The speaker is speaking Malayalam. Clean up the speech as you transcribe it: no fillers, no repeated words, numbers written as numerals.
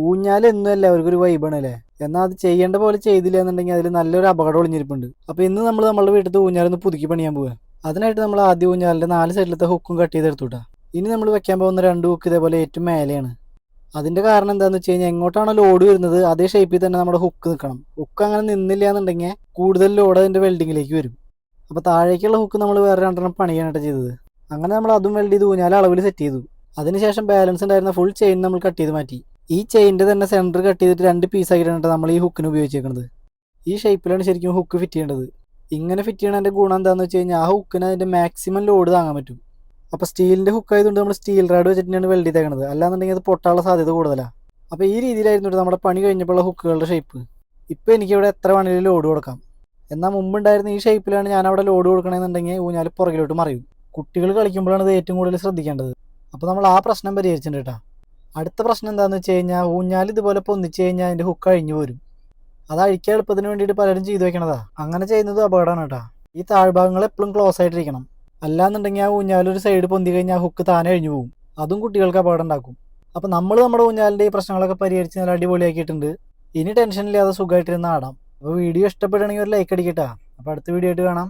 ഊഞ്ഞാൽ എന്നും എല്ലാവർക്കും ഒരു വൈബാണ് അല്ലേ? എന്നാൽ അത് ചെയ്യേണ്ട പോലെ ചെയ്തില്ല എന്നുണ്ടെങ്കിൽ അതിൽ നല്ലൊരു അപകടം ഒളിഞ്ഞിരിപ്പുണ്ട്. അപ്പോൾ ഇന്ന് നമ്മൾ നമ്മുടെ വീട്ടിലത്തെ ഊഞ്ഞാലൊന്ന് പുതുക്കി പണിയാൻ പോവുക. അതിനായിട്ട് നമ്മൾ ആദ്യം ഊഞ്ഞാലിൻ്റെ 4 സൈഡിലത്തെ ഹുക്കും കട്ട് ചെയ്തെടുത്തുട്ടാ. ഇനി നമ്മൾ വെക്കാൻ പോകുന്ന 2 ഹുക്ക് ഇതേപോലെ ഏറ്റവും മേലെയാണ്. അതിൻ്റെ കാരണം എന്താണെന്ന് വെച്ച് കഴിഞ്ഞാൽ എങ്ങോട്ടാണോ ലോഡ് വരുന്നത് അതേ ഷേപ്പിൽ തന്നെ നമ്മുടെ ഹുക്ക് നിൽക്കണം. ഹുക്ക് അങ്ങനെ നിന്നില്ല എന്നുണ്ടെങ്കിൽ കൂടുതൽ ലോഡ് അതിൻ്റെ വെൽഡിങ്ങിലേക്ക് വരും. അപ്പോൾ താഴേക്കുള്ള ഹുക്ക് നമ്മൾ വേറെ 2 പണിയാനായിട്ട് ചെയ്തത്. അങ്ങനെ നമ്മൾ അതും വെൽഡ് ചെയ്ത് ഊഞ്ഞാൽ അളവിൽ സെറ്റ് ചെയ്തു. അതിനുശേഷം ബാലൻസ് ഉണ്ടായിരുന്ന ഫുൾ ചെയിൻ നമ്മൾ കട്ട് ചെയ്ത് മാറ്റി. ഈ ചെയിൻ്റെ തന്നെ സെൻറ്റർ കട്ട് ചെയ്തിട്ട് 2 പീസാക്കിയിട്ടാണ് നമ്മൾ ഈ ഹുക്കിന് ഉപയോഗിച്ചേക്കുന്നത്. ഈ ഷേപ്പിലാണ് ശരിക്കും ഹുക്ക് ഫിറ്റ് ചെയ്യേണ്ടത്. ഇങ്ങനെ ഫിറ്റ് ചെയ്യണതിൻ്റെ ഗുണം എന്താണെന്ന് വെച്ച് കഴിഞ്ഞാൽ ആ ഹുക്കിന് അതിൻ്റെ മാക്സിമം ലോഡ് താങ്ങാൻ പറ്റും. അപ്പോൾ സ്റ്റീലിൻ്റെ ഹുക്ക് ആയതുകൊണ്ട് നമ്മൾ സ്റ്റീൽ റാഡ് വെച്ചിട്ടാണ് വെൽഡ് ചെയ്തേക്കുന്നത്. അല്ലാന്നുണ്ടെങ്കിൽ അത് പൊട്ടാനുള്ള സാധ്യത കൂടുതലാണ്. അപ്പോൾ ഈ രീതിയിലായിരുന്നു നമ്മുടെ പണി കഴിഞ്ഞപ്പോഴുള്ള ഹുക്കുകളുടെ ഷേപ്പ്. ഇപ്പോൾ എനിക്കിവിടെ എത്ര വേണമെങ്കിലും ലോഡ് കൊടുക്കാം. എന്നാൽ മുമ്പുണ്ടായിരുന്ന ഈ ഷേപ്പിലാണ് ഞാൻ അവിടെ ലോഡ് കൊടുക്കണമെന്നുണ്ടെങ്കിൽ ഊഞ്ഞാൽ പുറകിലോട്ട് മറിയും. കുട്ടികൾ കളിക്കുമ്പോഴാണ് ഇത് ഏറ്റവും കൂടുതൽ ശ്രദ്ധിക്കേണ്ടത്. അപ്പോൾ നമ്മൾ ആ പ്രശ്നം പരിഹരിച്ചിട്ടുണ്ട് കേട്ടോ. അടുത്ത പ്രശ്നം എന്താണെന്ന് വെച്ച് കഴിഞ്ഞാൽ ഊഞ്ഞാൽ ഇതുപോലെ പൊന്നിച്ച് കഴിഞ്ഞാൽ അതിൻ്റെ ഹുക്ക് അഴിഞ്ഞു പോരും. അത് അഴിക്കാൻ എളുപ്പത്തിന് വേണ്ടിയിട്ട് പലരും ചെയ്തു വെക്കണതാ. അങ്ങനെ ചെയ്യുന്നത് അപകടമാണ് കേട്ടോ. ഈ താഴ്ഭാഗങ്ങൾ എപ്പോഴും ക്ലോസ് ആയിട്ടിരിക്കണം. അല്ലാന്നുണ്ടെങ്കിൽ ആ ഊഞ്ഞാലൊരു സൈഡ് പൊന്തി കഴിഞ്ഞാൽ ആ ഹുക്ക് താനെ അഴിഞ്ഞു പോകും. അതും കുട്ടികൾക്ക് അപകടം ഉണ്ടാക്കും. അപ്പോൾ നമ്മൾ നമ്മുടെ ഊഞ്ഞാലിൻ്റെ ഈ പ്രശ്നങ്ങളൊക്കെ പരിഹരിച്ച് നല്ല അടിപൊളിയാക്കിയിട്ടുണ്ട്. ഇനി ടെൻഷനില്ലാതെ സുഖമായിട്ടിരുന്ന് ആടാം. അപ്പോൾ വീഡിയോ ഇഷ്ടപ്പെടുകയാണെങ്കിൽ ഒരു ലൈക്ക് അടിക്കട്ടാ. അപ്പോൾ അടുത്ത വീഡിയോ ആയിട്ട് കാണാം.